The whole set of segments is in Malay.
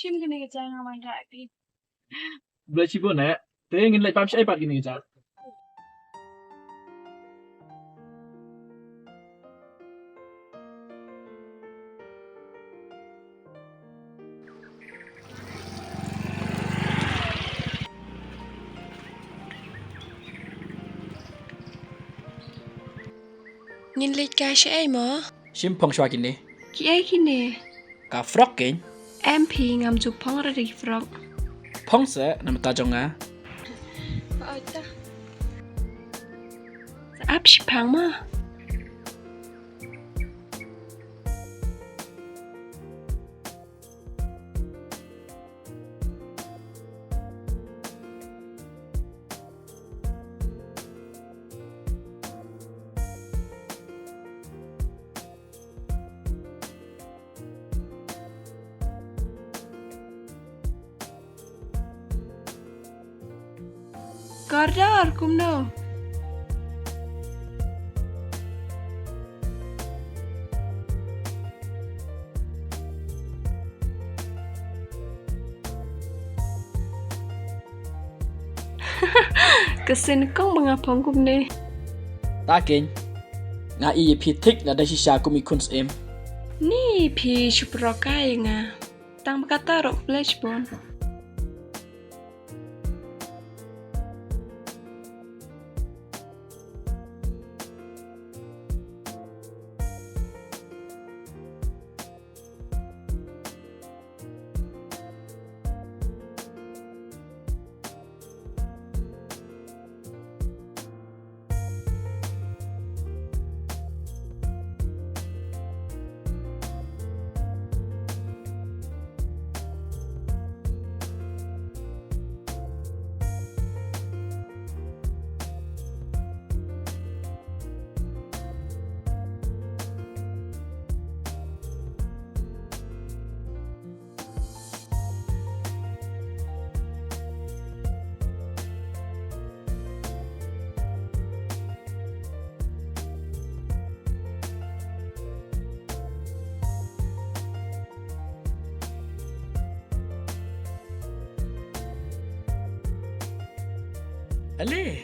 Shim cái này cái ngang bằng đại đi. Bữa chỉ buồn này, thế nghe lại bám chạy bát cái này chả. Nhìn lịch cái sẽ mà. Shim phong shwa kini. Kia khi nè. Ka frog kin. Em phi ngam chụp phong ra đi frog. Phong se nam ta jonga. Ôi ta. Áp shi phang mà. Gordar, kom nou. Kesin kong mengapong kum ne. Ta kin. Nga i phi thích là đây shisha kumi kuns em. Ni phi chuprokai nga. Tang kata ro flash bon. Ale.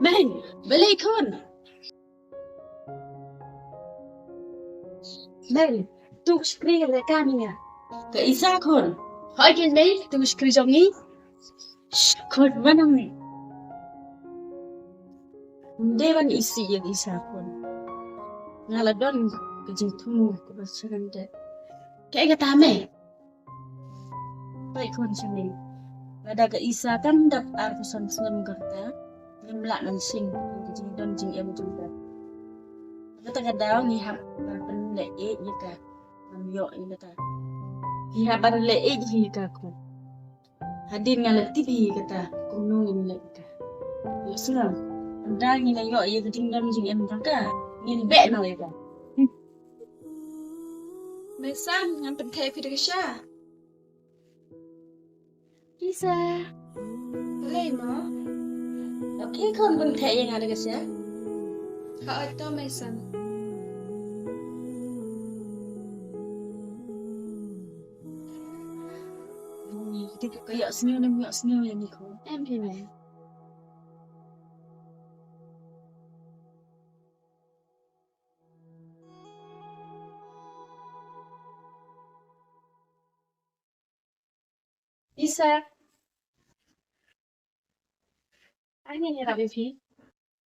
Men, beli Khun. Men, tu skri le kaminya. Ke isa Khun. Hỏi cái đấy, tu skri trong ní. Khun mana ni? Dewan isi yang isa Khun. Ngaladon kejitu ke pasangan dek. Kayak kata me. Baik Khun sini. Ada ke isa kan daftar pesan senam kerja. Ngemlak nan sing jadi don jing em juga. Kata kadang ni hab ban le e ni ka. Am yo ni kata. Hi hab ban le e ji ka ko. Hadin ngal tibi kata kuno ni le ka. Yo senang. Anda ni na yo ye keding don jing em ka. Ni be na le ka. Mesan ngan penthe phi de sha. Isa. Lei mà. Okay Khun bun the yang ada ke sia? Ôi to Mesan. Ni kita kayak senyum yang ni Khun. Em phi mẹ. Isa, anh nghe đọc gì?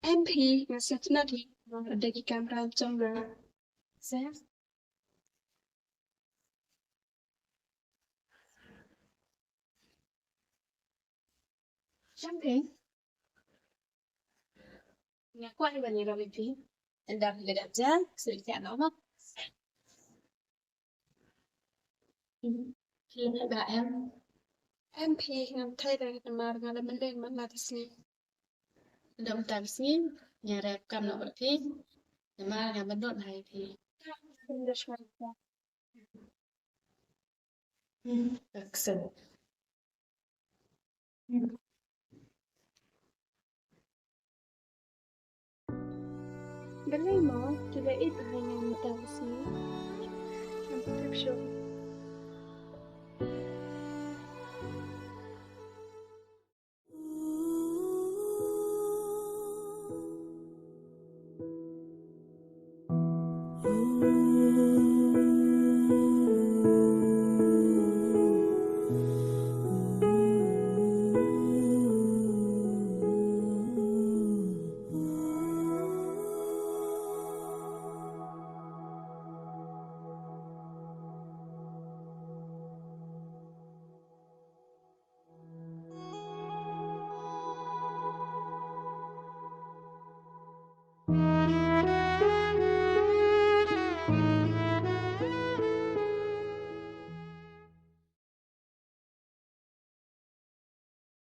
Em thì nga sa tunati ada ki kamera chonga. Sao? Chẳng thế. Nghe quay và nhìn đọc gì? Anh đọc để đọc giá, sự chả nó mất. Khi này bà Em thì nga thay ra nga nga la malen man la tasni. đọc tạm xí, nhà đẹp cầm nó bật phí. Nhà mà nhà bất độn này thì Hindi siya ka. đặc sự. Galay mo, kila ito nga nga tasni. Ang protection.